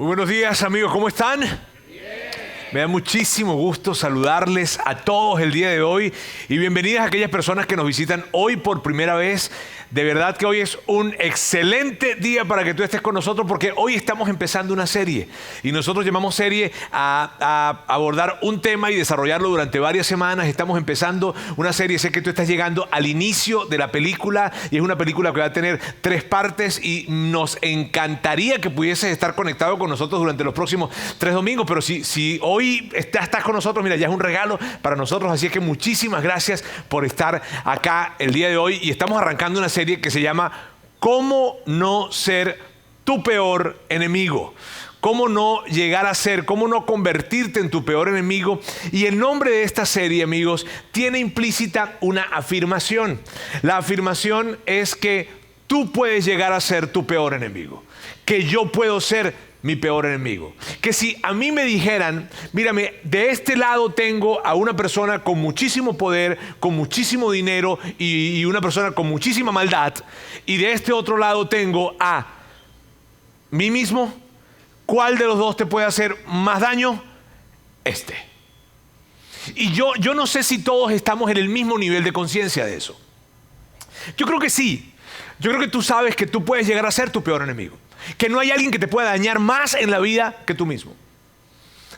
Muy buenos días, amigos, ¿cómo están? Me da muchísimo gusto saludarles a todos el día de hoy y bienvenidas a aquellas personas que nos visitan hoy por primera vez. De verdad que hoy es un excelente día para que tú estés con nosotros porque hoy estamos empezando una serie y nosotros llamamos serie a abordar un tema y desarrollarlo durante varias semanas. Estamos empezando una serie, sé que tú estás llegando al inicio de la película y es una película que va a tener 3 partes y nos encantaría que pudieses estar conectado con nosotros durante los próximos 3 domingos, pero si hoy estás con nosotros, mira, ya es un regalo para nosotros, así es que muchísimas gracias por estar acá el día de hoy y estamos arrancando una serie que se llama ¿Cómo no ser tu peor enemigo? ¿Cómo no llegar a ser, cómo no convertirte en tu peor enemigo? Y el nombre de esta serie, amigos, tiene implícita una afirmación. La afirmación es que tú puedes llegar a ser tu peor enemigo, que yo puedo ser mi peor enemigo. Que si a mí me dijeran, mírame, de este lado tengo a una persona con muchísimo poder, con muchísimo dinero y una persona con muchísima maldad, y de este otro lado tengo a mí mismo, ¿cuál de los dos te puede hacer más daño? Este. Y yo no sé si todos estamos en el mismo nivel de conciencia de eso. Yo creo que sí. Yo creo que tú sabes que tú puedes llegar a ser tu peor enemigo. Que no hay alguien que te pueda dañar más en la vida que tú mismo.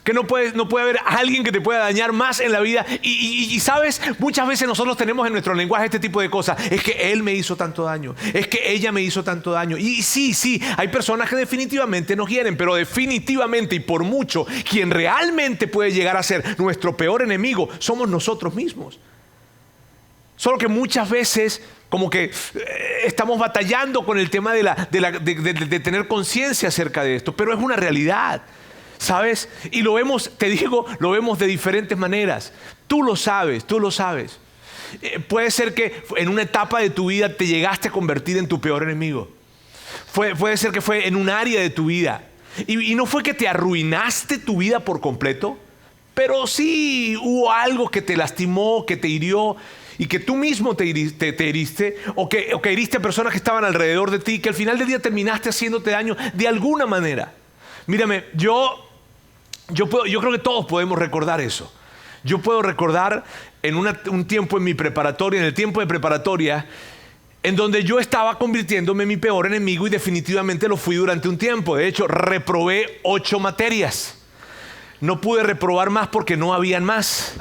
Que no puede haber alguien que te pueda dañar más en la vida. Y sabes, muchas veces nosotros tenemos en nuestro lenguaje este tipo de cosas. Es que él me hizo tanto daño. Es que ella me hizo tanto daño. Y sí, hay personas que definitivamente nos hieren. Pero definitivamente y por mucho, quien realmente puede llegar a ser nuestro peor enemigo somos nosotros mismos. Solo que muchas veces como que estamos batallando con el tema de tener conciencia acerca de esto, pero es una realidad, ¿sabes? Y lo vemos, te digo, lo vemos de diferentes maneras. Tú lo sabes. Puede ser que en una etapa de tu vida te llegaste a convertir en tu peor enemigo. Puede ser que fue en un área de tu vida. Y no fue que te arruinaste tu vida por completo, pero sí hubo algo que te lastimó, que te hirió, y que tú mismo te heriste o que heriste a personas que estaban alrededor de ti, que al final del día terminaste haciéndote daño de alguna manera. Mírame, yo creo que todos podemos recordar eso. Yo puedo recordar en un tiempo en mi preparatoria, en el tiempo de preparatoria, en donde yo estaba convirtiéndome en mi peor enemigo y definitivamente lo fui durante un tiempo. De hecho, reprobé 8 materias. No pude reprobar más porque no habían más.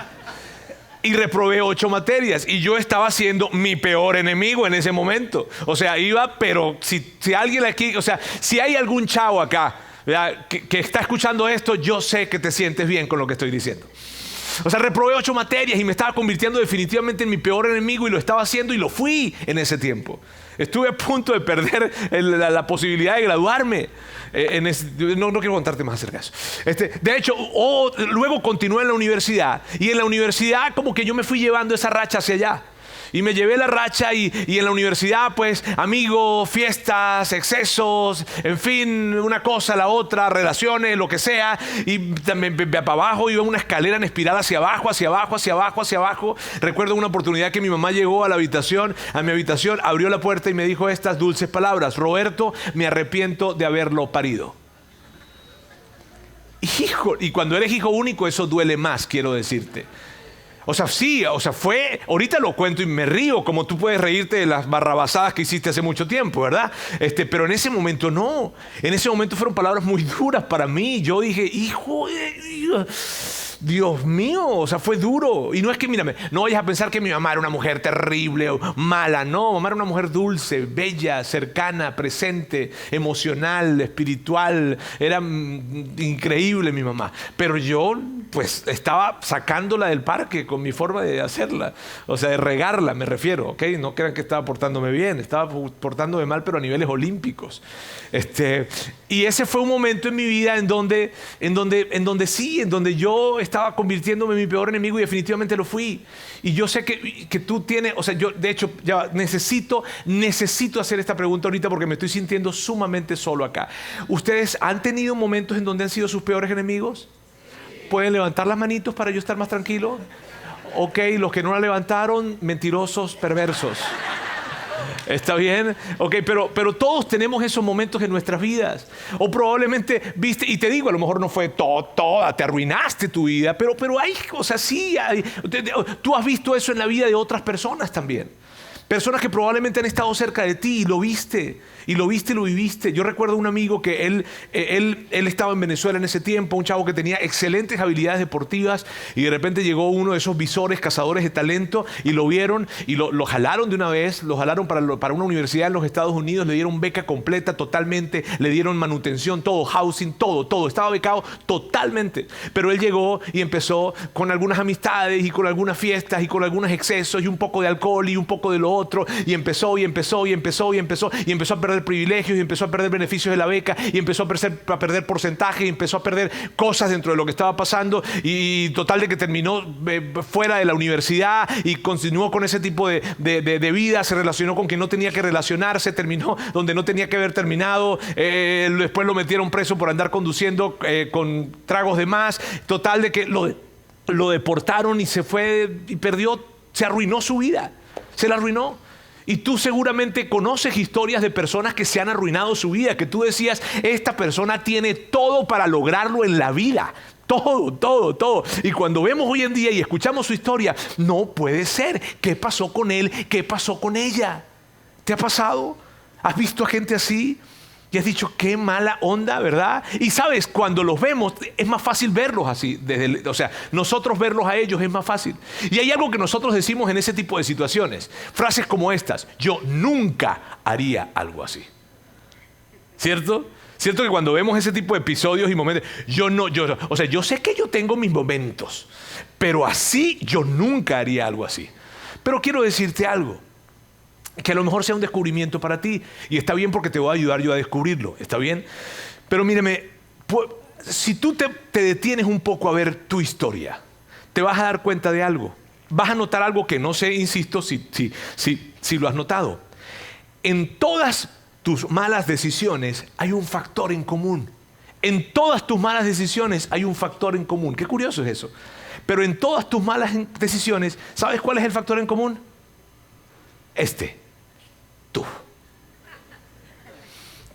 Y reprobé 8 materias y yo estaba siendo mi peor enemigo en ese momento. O sea, pero si alguien aquí, o sea, si hay algún chavo acá, ¿verdad?, que está escuchando esto, yo sé que te sientes bien con lo que estoy diciendo. O sea, reprobé 8 materias y me estaba convirtiendo definitivamente en mi peor enemigo y lo estaba haciendo y lo fui en ese tiempo. Estuve a punto de perder la posibilidad de graduarme. No quiero contarte más acerca de eso. De hecho, luego continué en la universidad. Y en la universidad como que yo me fui llevando esa racha hacia allá. Y me llevé la racha y en la universidad, pues, amigos, fiestas, excesos, en fin, una cosa, la otra, relaciones, lo que sea. Y también para abajo iba una escalera en espiral hacia abajo, hacia abajo, hacia abajo, hacia abajo. Recuerdo una oportunidad que mi mamá llegó a mi habitación, abrió la puerta y me dijo estas dulces palabras: Roberto, me arrepiento de haberlo parido. Hijo, y cuando eres hijo único eso duele más, quiero decirte. O sea, sí, ahorita lo cuento y me río, como tú puedes reírte de las barrabasadas que hiciste hace mucho tiempo, ¿verdad? Pero en ese momento no. En ese momento fueron palabras muy duras para mí. Yo dije, hijo de Dios mío, o sea, fue duro. Y no es que, mírame, no vayas a pensar que mi mamá era una mujer terrible o mala. No, mamá era una mujer dulce, bella, cercana, presente, emocional, espiritual. Era increíble mi mamá. Pero yo, pues, estaba sacándola del parque con mi forma de hacerla. O sea, de regarla, me refiero, ¿ok? No crean que estaba portándome bien, estaba portándome mal, pero a niveles olímpicos. Y ese fue un momento en mi vida en donde yo estaba convirtiéndome en mi peor enemigo y definitivamente lo fui. Y yo sé que tú tienes, o sea, yo de hecho ya necesito hacer esta pregunta ahorita porque me estoy sintiendo sumamente solo acá. ¿Ustedes han tenido momentos en donde han sido sus peores enemigos? ¿Pueden levantar las manitos para yo estar más tranquilo? Ok, los que no la levantaron, mentirosos, perversos. ¿Está bien? Ok, pero todos tenemos esos momentos en nuestras vidas. O probablemente viste, y te digo, a lo mejor no fue toda, te arruinaste tu vida, pero hay cosas así. Tú has visto eso en la vida de otras personas también. Personas que probablemente han estado cerca de ti y lo viste y lo viviste. Yo recuerdo un amigo que él estaba en Venezuela en ese tiempo, un chavo que tenía excelentes habilidades deportivas y de repente llegó uno de esos visores, cazadores de talento y lo vieron y lo jalaron de una vez, lo jalaron para una universidad en los Estados Unidos, le dieron beca completa totalmente, le dieron manutención, todo, housing, todo, estaba becado totalmente. Pero él llegó y empezó con algunas amistades y con algunas fiestas y con algunos excesos y un poco de alcohol y un poco de lo otro y empezó a perder privilegios y empezó a perder beneficios de la beca y empezó a perder porcentaje y empezó a perder cosas dentro de lo que estaba pasando y total de que terminó fuera de la universidad y continuó con ese tipo de vida, se relacionó con quien no tenía que relacionarse, terminó donde no tenía que haber terminado, después lo metieron preso por andar conduciendo con tragos de más, total de que lo deportaron y se fue y se arruinó su vida. Se la arruinó. Y tú seguramente conoces historias de personas que se han arruinado su vida, que tú decías, esta persona tiene todo para lograrlo en la vida. Todo. Y cuando vemos hoy en día y escuchamos su historia, no puede ser. ¿Qué pasó con él? ¿Qué pasó con ella? ¿Te ha pasado? ¿Has visto a gente así? Y has dicho, qué mala onda, ¿verdad? Y sabes, cuando los vemos, es más fácil verlos así. O sea, nosotros verlos a ellos es más fácil. Y hay algo que nosotros decimos en ese tipo de situaciones. Frases como estas, yo nunca haría algo así. ¿Cierto? ¿Cierto que cuando vemos ese tipo de episodios y momentos, yo sé que yo tengo mis momentos, pero así yo nunca haría algo así. Pero quiero decirte algo. Que a lo mejor sea un descubrimiento para ti. Y está bien porque te voy a ayudar yo a descubrirlo. ¿Está bien? Pero mírame, si tú te detienes un poco a ver tu historia, te vas a dar cuenta de algo. Vas a notar algo que no sé, insisto, si lo has notado. En todas tus malas decisiones hay un factor en común. En todas tus malas decisiones hay un factor en común. Qué curioso es eso. Pero en todas tus malas decisiones, ¿sabes cuál es el factor en común?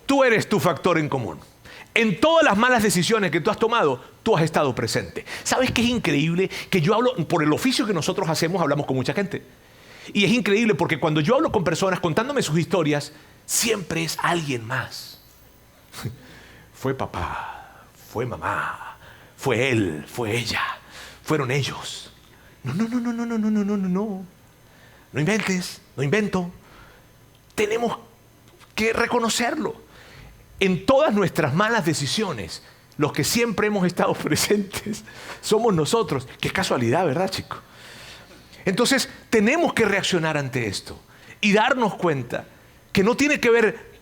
Tú eres tu factor en común. En todas las malas decisiones que tú has tomado, tú has estado presente. ¿Sabes qué es increíble? Que yo hablo, por el oficio que nosotros hacemos, hablamos con mucha gente. Y es increíble porque cuando yo hablo con personas contándome sus historias, siempre es alguien más. Fue papá, fue mamá, fue él, fue ella, fueron ellos. No. No inventes, no invento. Tenemos que reconocerlo. En todas nuestras malas decisiones, los que siempre hemos estado presentes somos nosotros. Qué casualidad, ¿verdad, chicos? Entonces, tenemos que reaccionar ante esto y darnos cuenta que no tiene que ver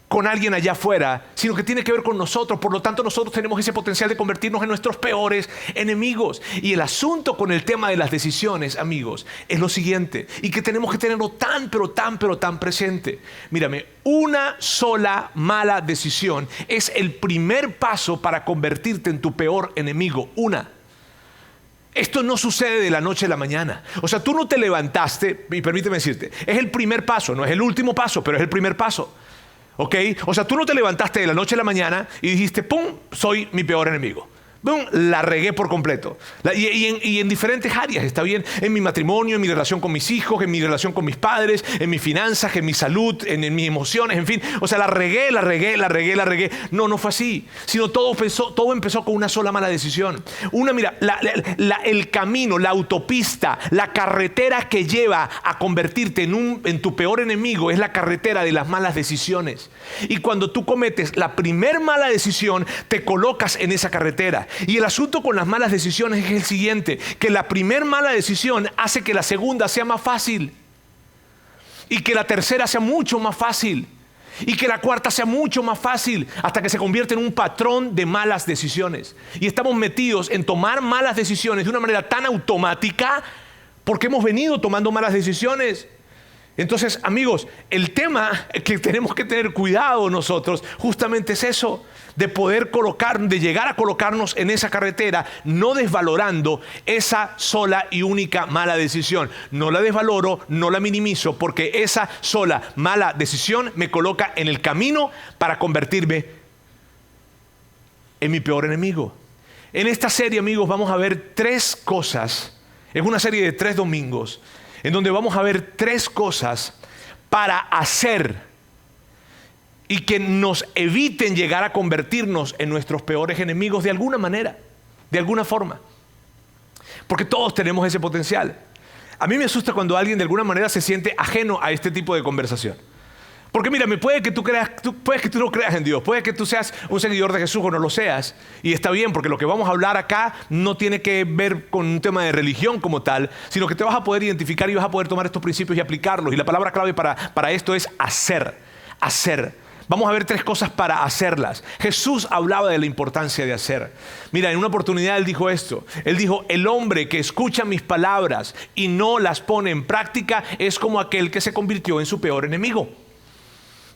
con alguien allá afuera, sino que tiene que ver con nosotros. Por lo tanto, nosotros tenemos ese potencial de convertirnos en nuestros peores enemigos. Y el asunto con el tema de las decisiones, amigos, es lo siguiente, y que tenemos que tenerlo tan presente. Mírame, una sola mala decisión es el primer paso para convertirte en tu peor enemigo. Esto no sucede de la noche a la mañana. O sea, tú no te levantaste, y permíteme decirte, es el primer paso, no es el último paso, pero es el primer paso. ¿Ok? O sea, tú no te levantaste de la noche a la mañana y dijiste, ¡pum!, soy mi peor enemigo. ¡Pum!, la regué por completo. Y en diferentes áreas, ¿está bien? En mi matrimonio, en mi relación con mis hijos, en mi relación con mis padres, en mis finanzas, en mi salud, en mis emociones, en fin. O sea, la regué. No fue así. Sino todo empezó con una sola mala decisión. El camino, la autopista, la carretera que lleva a convertirte en tu peor enemigo es la carretera de las malas decisiones. Y cuando tú cometes la primer mala decisión, te colocas en esa carretera. Y el asunto con las malas decisiones es el siguiente, que la primer mala decisión hace que la segunda sea más fácil, y que la tercera sea mucho más fácil, y que la cuarta sea mucho más fácil, hasta que se convierte en un patrón de malas decisiones. Y estamos metidos en tomar malas decisiones de una manera tan automática porque hemos venido tomando malas decisiones. Entonces, amigos, el tema que tenemos que tener cuidado nosotros justamente es eso, de poder de llegar a colocarnos en esa carretera, no desvalorando esa sola y única mala decisión. No la desvaloro, no la minimizo, porque esa sola mala decisión me coloca en el camino para convertirme en mi peor enemigo. En esta serie, amigos, vamos a ver 3 cosas. Es una serie de 3 domingos en donde vamos a ver 3 cosas para hacer y que nos eviten llegar a convertirnos en nuestros peores enemigos de alguna manera, de alguna forma. Porque todos tenemos ese potencial. A mí me asusta cuando alguien de alguna manera se siente ajeno a este tipo de conversación. Porque mira, puede que tú no creas en Dios, puede que tú seas un seguidor de Jesús o no lo seas, y está bien, porque lo que vamos a hablar acá no tiene que ver con un tema de religión como tal, sino que te vas a poder identificar y vas a poder tomar estos principios y aplicarlos. Y la palabra clave para esto es hacer. Vamos a ver 3 cosas para hacerlas. Jesús hablaba de la importancia de hacer. Mira, en una oportunidad Él dijo esto. Él dijo, el hombre que escucha mis palabras y no las pone en práctica es como aquel que se convirtió en su peor enemigo.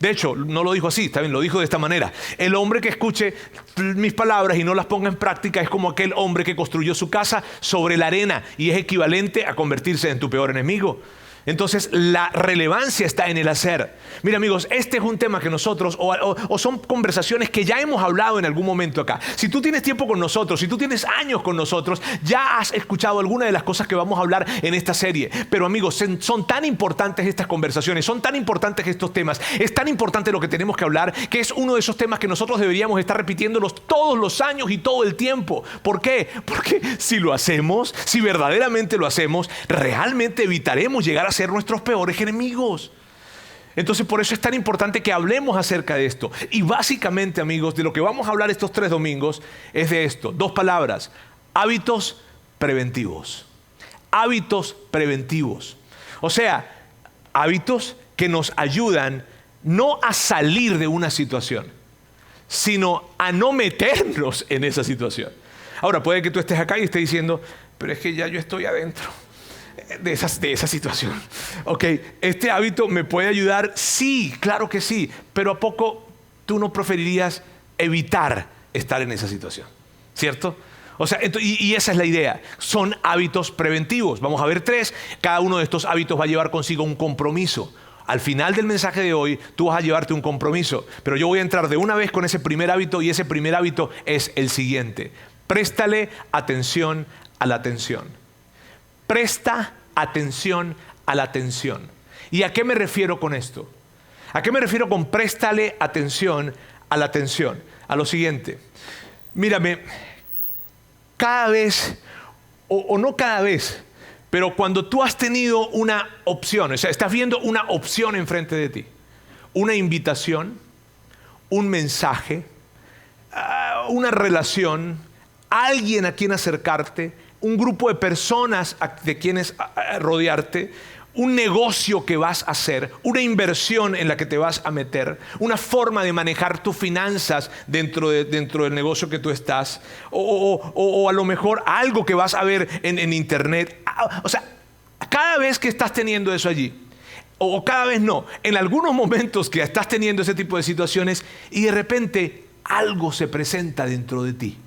De hecho, no lo dijo así, está bien, lo dijo de esta manera. El hombre que escuche mis palabras y no las ponga en práctica es como aquel hombre que construyó su casa sobre la arena y es equivalente a convertirse en tu peor enemigo. Entonces la relevancia está en el hacer. Mira, amigos, este es un tema que nosotros o son conversaciones que ya hemos hablado en algún momento acá. Si tú tienes tiempo con nosotros, si tú tienes años con nosotros, ya has escuchado alguna de las cosas que vamos a hablar en esta serie. Pero amigos, son tan importantes estas conversaciones, son tan importantes estos temas, es tan importante lo que tenemos que hablar, que es uno de esos temas que nosotros deberíamos estar repitiéndolos todos los años y todo el tiempo. ¿Por qué? Porque si lo hacemos, si verdaderamente lo hacemos, realmente evitaremos llegar a ser nuestros peores enemigos. Entonces, por eso es tan importante que hablemos acerca de esto. Y básicamente, amigos, de lo que vamos a hablar estos 3 domingos es de esto. 2 palabras: hábitos preventivos. Hábitos preventivos. O sea, hábitos que nos ayudan no a salir de una situación, sino a no meternos en esa situación. Ahora, puede que tú estés acá y estés diciendo, pero es que ya yo estoy adentro de esa situación. Ok, ¿este hábito me puede ayudar? Sí, claro que sí, pero ¿a poco tú no preferirías evitar estar en esa situación? ¿Cierto? O sea, y esa es la idea. Son hábitos preventivos. Vamos a ver 3. Cada uno de estos hábitos va a llevar consigo un compromiso. Al final del mensaje de hoy, tú vas a llevarte un compromiso. Pero yo voy a entrar de una vez con ese primer hábito, y ese primer hábito es el siguiente: préstale atención a la atención. Presta atención a la atención. ¿Y a qué me refiero con esto? ¿A qué me refiero con préstale atención a la atención? A lo siguiente. Mírame, cada vez, o no cada vez, pero cuando tú has tenido una opción, o sea, estás viendo una opción enfrente de ti, una invitación, un mensaje, una relación, alguien a quien acercarte, un grupo de personas de quienes rodearte, un negocio que vas a hacer, una inversión en la que te vas a meter, una forma de manejar tus finanzas dentro del negocio que tú estás, o a lo mejor algo que vas a ver en internet. O sea, cada vez que estás teniendo eso allí, o cada vez no, en algunos momentos que estás teniendo ese tipo de situaciones y de repente algo se presenta dentro de ti.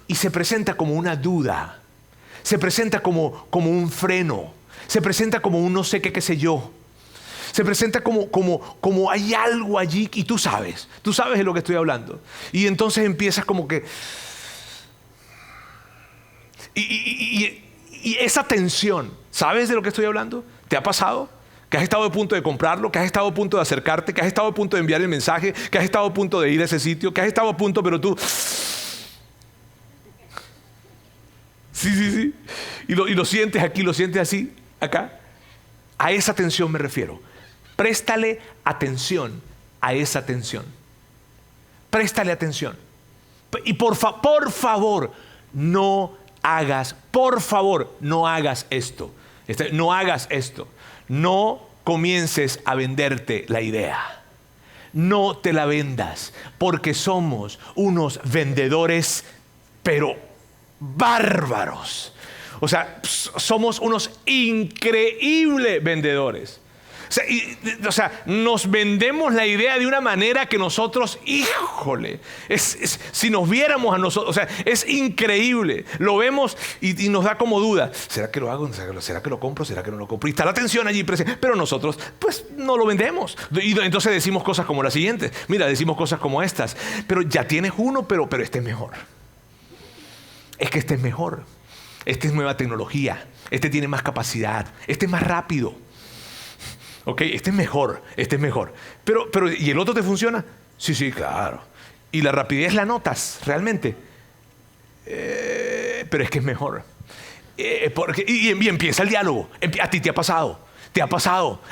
Y se presenta como una duda, se presenta como un freno, se presenta como un no sé qué sé yo, se presenta como hay algo allí y tú sabes de lo que estoy hablando. Y entonces empiezas como que... Y esa tensión, ¿sabes de lo que estoy hablando? ¿Te ha pasado? Que has estado a punto de comprarlo, que has estado a punto de acercarte, que has estado a punto de enviar el mensaje, que has estado a punto de ir a ese sitio, que has estado a punto, pero tú... Sí. Y lo sientes aquí, lo sientes así, acá. A esa tensión me refiero. Préstale atención a esa tensión. Préstale atención. Y por favor, no hagas esto. No hagas esto. No comiences a venderte la idea. No te la vendas, porque somos unos vendedores, pero bárbaros. O sea, somos unos increíbles vendedores. O sea, nos vendemos la idea de una manera que nosotros, híjole, si nos viéramos a nosotros, o sea, es increíble. Lo vemos y nos da como duda. ¿Será que lo hago? ¿Será que lo compro? ¿Será que no lo compro? Y está la atención allí presente. Pero nosotros, pues, no lo vendemos. Y entonces decimos cosas como las siguientes. Mira, decimos cosas como estas. Pero ya tienes uno, pero este es mejor. Es que este es mejor. Este es nueva tecnología. Este tiene más capacidad. Este es más rápido. Ok, este es mejor. Pero, ¿y el otro te funciona? Sí, claro. ¿Y la rapidez la notas realmente? Pero es que es mejor. Y empieza el diálogo. A ti te ha pasado.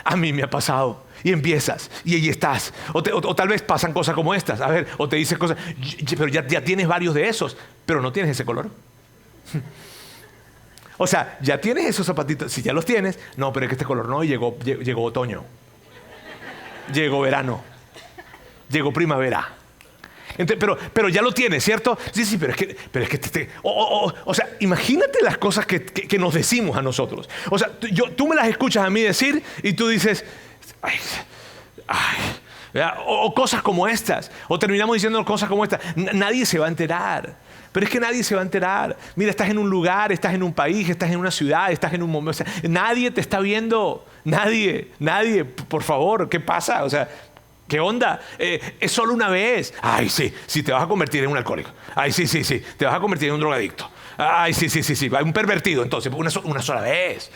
A mí me ha pasado. Y empiezas. Y ahí estás. O tal vez pasan cosas como estas. A ver, o te dices cosas. Pero ya tienes varios de esos. Pero no tienes ese color. O sea, ya tienes esos zapatitos. Si ya los tienes, no, pero es que este color no. Y llegó otoño. Llegó verano. Llegó primavera. Entonces, pero ya lo tienes, ¿cierto? Sí, pero es que o sea, imagínate las cosas que nos decimos a nosotros. O sea, tú me las escuchas a mí decir y tú dices, ay, o cosas como estas. O terminamos diciendo cosas como estas. Nadie se va a enterar. Pero es que nadie se va a enterar. Mira, estás en un lugar, estás en un país, estás en una ciudad, estás en un momento. O sea, nadie te está viendo. Nadie. Por favor, ¿qué pasa? O sea, ¿qué onda? Es solo una vez. Ay, sí, te vas a convertir en un alcohólico. Ay, sí, te vas a convertir en un drogadicto. Ay, sí, un pervertido. Entonces, una sola vez,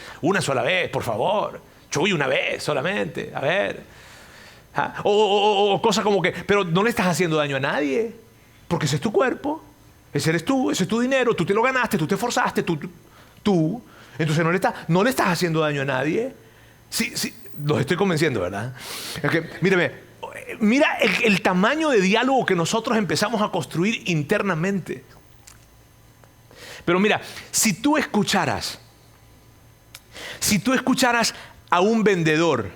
por favor. Chuy, una vez solamente. A ver. O cosas como que, pero no le estás haciendo daño a nadie. Porque ese es tu cuerpo. Ese eres tú, ese es tu dinero, tú te lo ganaste, tú te esforzaste, tú. Entonces no le estás haciendo daño a nadie. Sí, los estoy convenciendo, ¿verdad? Es que, mira el tamaño de diálogo que nosotros empezamos a construir internamente. Pero mira, si tú escucharas a un vendedor,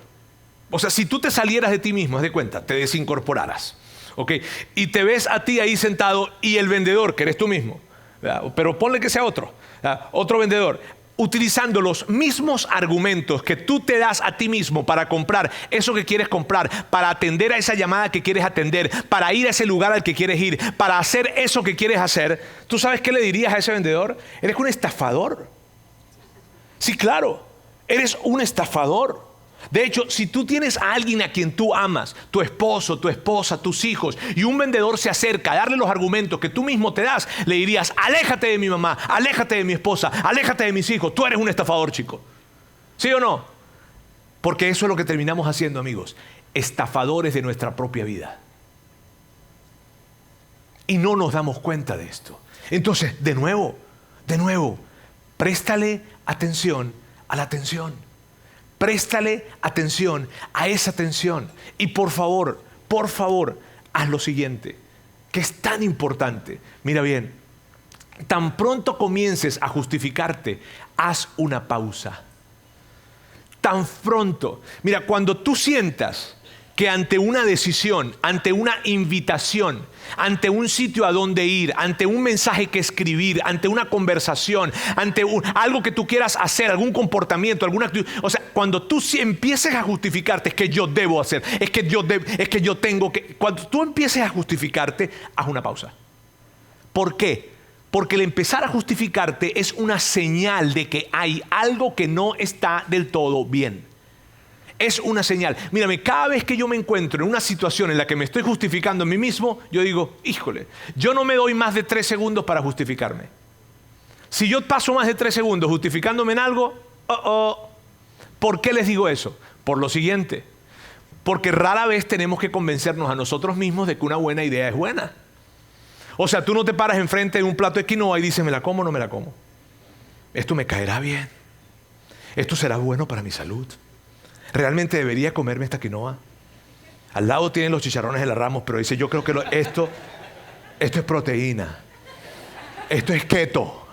o sea, si tú te salieras de ti mismo, haz de cuenta, te desincorporaras. Okay. Y te ves a ti ahí sentado y el vendedor, que eres tú mismo, ¿verdad? Pero ponle que sea otro vendedor, utilizando los mismos argumentos que tú te das a ti mismo para comprar eso que quieres comprar, para atender a esa llamada que quieres atender, para ir a ese lugar al que quieres ir, para hacer eso que quieres hacer. ¿Tú sabes qué le dirías a ese vendedor? Eres un estafador. Sí, claro, eres un estafador. De hecho, si tú tienes a alguien a quien tú amas, tu esposo, tu esposa, tus hijos, y un vendedor se acerca a darle los argumentos que tú mismo te das, le dirías, aléjate de mi mamá, aléjate de mi esposa, aléjate de mis hijos, tú eres un estafador, chico. ¿Sí o no? Porque eso es lo que terminamos haciendo, amigos, estafadores de nuestra propia vida. Y no nos damos cuenta de esto. Entonces, de nuevo, préstale atención a la atención. Préstale atención a esa atención. Y por favor, haz lo siguiente, que es tan importante. Mira bien, tan pronto comiences a justificarte, haz una pausa. Tan pronto. Mira, cuando tú sientas que ante una decisión, ante una invitación, ante un sitio a donde ir, ante un mensaje que escribir, ante una conversación, ante algo que tú quieras hacer, algún comportamiento, alguna actitud, o sea, cuando tú empieces a justificarte, es que yo debo hacer, es que yo tengo que, cuando tú empieces a justificarte, haz una pausa. ¿Por qué? Porque el empezar a justificarte es una señal de que hay algo que no está del todo bien. Es una señal. Mírame, cada vez que yo me encuentro en una situación en la que me estoy justificando a mí mismo, yo digo, híjole, yo no me doy más de 3 segundos para justificarme. Si yo paso más de 3 segundos justificándome en algo, ¿por qué les digo eso? Por lo siguiente, porque rara vez tenemos que convencernos a nosotros mismos de que una buena idea es buena. O sea, tú no te paras enfrente de un plato de quinoa y dices, ¿me la como o no me la como? Esto me caerá bien. Esto será bueno para mi salud. ¿Realmente debería comerme esta quinoa? Al lado tienen los chicharrones de la Ramos, pero dice, yo creo que esto es proteína. Esto es keto.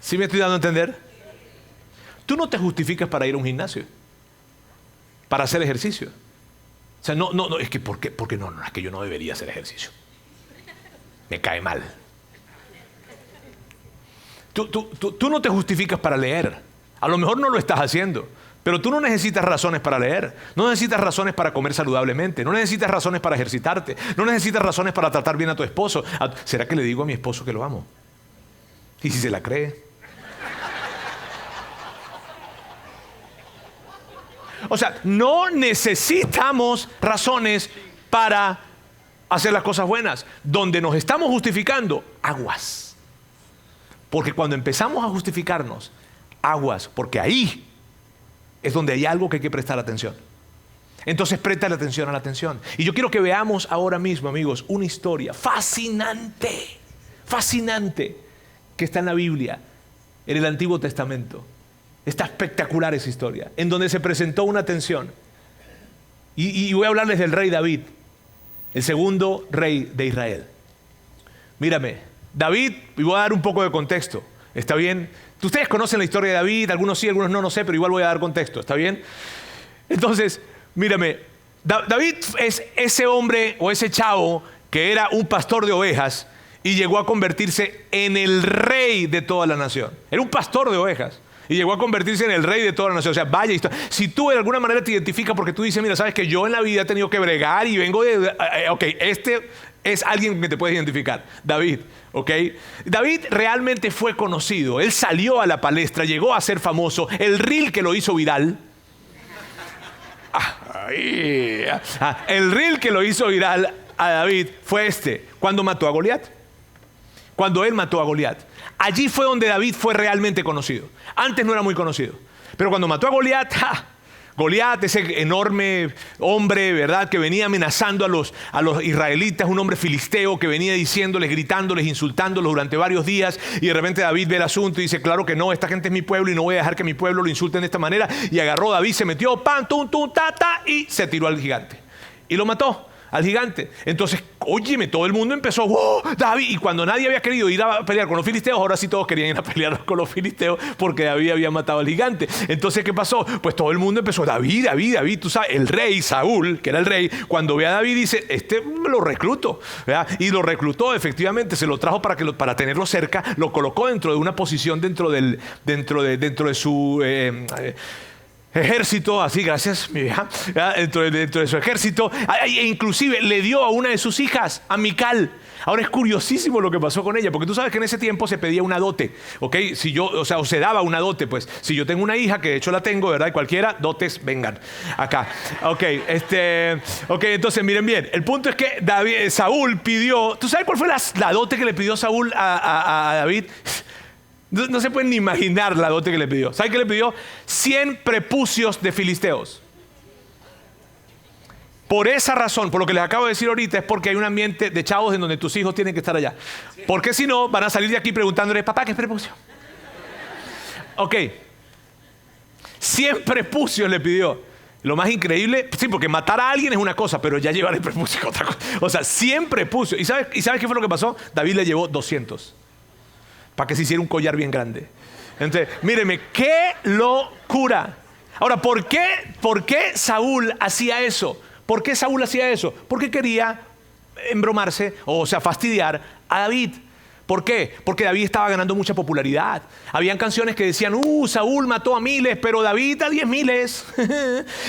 ¿Sí me estoy dando a entender? Tú no te justificas para ir a un gimnasio, para hacer ejercicio. O sea, no, es que ¿por qué? Porque no, es que yo no debería hacer ejercicio. me cae mal. Tú no te justificas para leer. A lo mejor no lo estás haciendo, pero tú no necesitas razones para leer. No necesitas razones para comer saludablemente. No necesitas razones para ejercitarte. No necesitas razones para tratar bien a tu esposo. ¿Será que le digo a mi esposo que lo amo? ¿Y si se la cree? O sea, no necesitamos razones para hacer las cosas buenas. Donde nos estamos justificando, aguas. Porque cuando empezamos a justificarnos, aguas, porque ahí es donde hay algo que hay que prestar atención. Entonces presta la atención a la atención. Y yo quiero que veamos ahora mismo, amigos, una historia fascinante, fascinante, que está en la Biblia, en el Antiguo Testamento. Está espectacular esa historia, en donde se presentó una tensión. Y voy a hablarles del rey David, el segundo rey de Israel. Mírame, David, y voy a dar un poco de contexto, ¿está bien? Ustedes conocen la historia de David, algunos sí, algunos no sé, pero igual voy a dar contexto, ¿está bien? Entonces, mírame, David es ese hombre o ese chavo que era un pastor de ovejas y llegó a convertirse en el rey de toda la nación. Era un pastor de ovejas y llegó a convertirse en el rey de toda la nación. O sea, vaya historia. Si tú de alguna manera te identificas porque tú dices, mira, sabes que yo en la vida he tenido que bregar y vengo de... Ok, este es alguien con que te puedes identificar, David. ¿Ok? David realmente fue conocido. Él salió a la palestra, llegó a ser famoso. El reel que lo hizo viral. El reel que lo hizo viral a David fue cuando mató a Goliat. Cuando él mató a Goliat. Allí fue donde David fue realmente conocido. Antes no era muy conocido. Pero cuando mató a Goliat, Goliat, ese enorme hombre, ¿verdad?, que venía amenazando a los israelitas, un hombre filisteo que venía diciéndoles, gritándoles, insultándolos durante varios días, y de repente David ve el asunto y dice, claro que no, esta gente es mi pueblo y no voy a dejar que mi pueblo lo insulten de esta manera, y agarró a David, se metió, pam, tum, tum, ta, ta, y se tiró al gigante, y lo mató. Al gigante. Entonces, óyeme, todo el mundo empezó, ¡wow! David. Y cuando nadie había querido ir a pelear con los filisteos, ahora sí todos querían ir a pelear con los filisteos porque David había matado al gigante. Entonces, ¿qué pasó? Pues todo el mundo empezó, David. Tú sabes, el rey Saúl, que era el rey, cuando ve a David dice, lo recluto, ¿verdad? Y lo reclutó, efectivamente, se lo trajo para tenerlo cerca, lo colocó dentro de una posición dentro de su... ejército, así, gracias, mi vieja, dentro de su ejército, e inclusive le dio a una de sus hijas, a Mical. Ahora es curiosísimo lo que pasó con ella, porque tú sabes que en ese tiempo se pedía una dote, ¿ok? O se daba una dote, pues. Si yo tengo una hija, que de hecho la tengo, ¿verdad? Y cualquiera, dotes, vengan acá. Ok, entonces miren bien. El punto es que Saúl pidió, ¿tú sabes cuál fue la dote que le pidió Saúl a David? No se pueden ni imaginar la dote que le pidió. ¿Sabe qué le pidió? 100 prepucios de filisteos. Por esa razón, por lo que les acabo de decir ahorita, es porque hay un ambiente de chavos en donde tus hijos tienen que estar allá. Porque si no, van a salir de aquí preguntándole, papá, ¿qué es prepucio? Ok. 100 prepucios le pidió. Lo más increíble, sí, porque matar a alguien es una cosa, pero ya llevar el prepucio es otra cosa. O sea, 100 prepucios. ¿Y sabes qué fue lo que pasó? David le llevó 200. Para que se hiciera un collar bien grande. Entonces, míreme, qué locura. Ahora, ¿por qué Saúl hacía eso? ¿Por qué Saúl hacía eso? Porque quería embromarse, o sea, fastidiar a David. ¿Por qué? Porque David estaba ganando mucha popularidad. Habían canciones que decían, Saúl mató a miles, pero David a 10,000.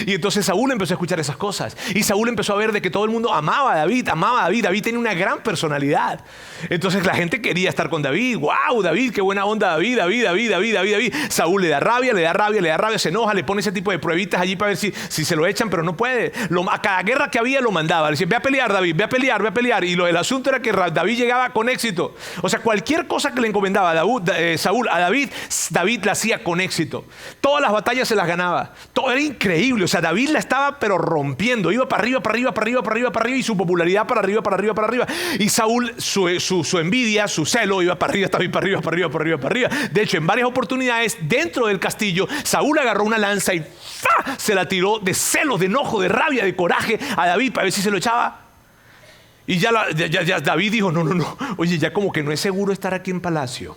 Y entonces Saúl empezó a escuchar esas cosas. Y Saúl empezó a ver de que todo el mundo amaba a David. David tenía una gran personalidad. Entonces la gente quería estar con David. ¡Wow, David! ¡Qué buena onda David! Saúl le da rabia, se enoja, le pone ese tipo de pruebitas allí para ver si se lo echan, pero no puede. A cada guerra que había lo mandaba. Le decía, ve a pelear, David, ve a pelear. Y el asunto era que David llegaba con éxito. O sea, cualquier cosa que le encomendaba Saúl a David la hacía con éxito. Todas las batallas se las ganaba. Todo era increíble. O sea, David la estaba pero rompiendo. Iba para arriba y su popularidad para arriba. Y Saúl, su envidia, su celo iba para arriba. De hecho, en varias oportunidades dentro del castillo, Saúl agarró una lanza y se la tiró de celos, de enojo, de rabia, de coraje a David para ver si se lo echaba. Y ya David dijo, no, oye, ya como que no es seguro estar aquí en palacio.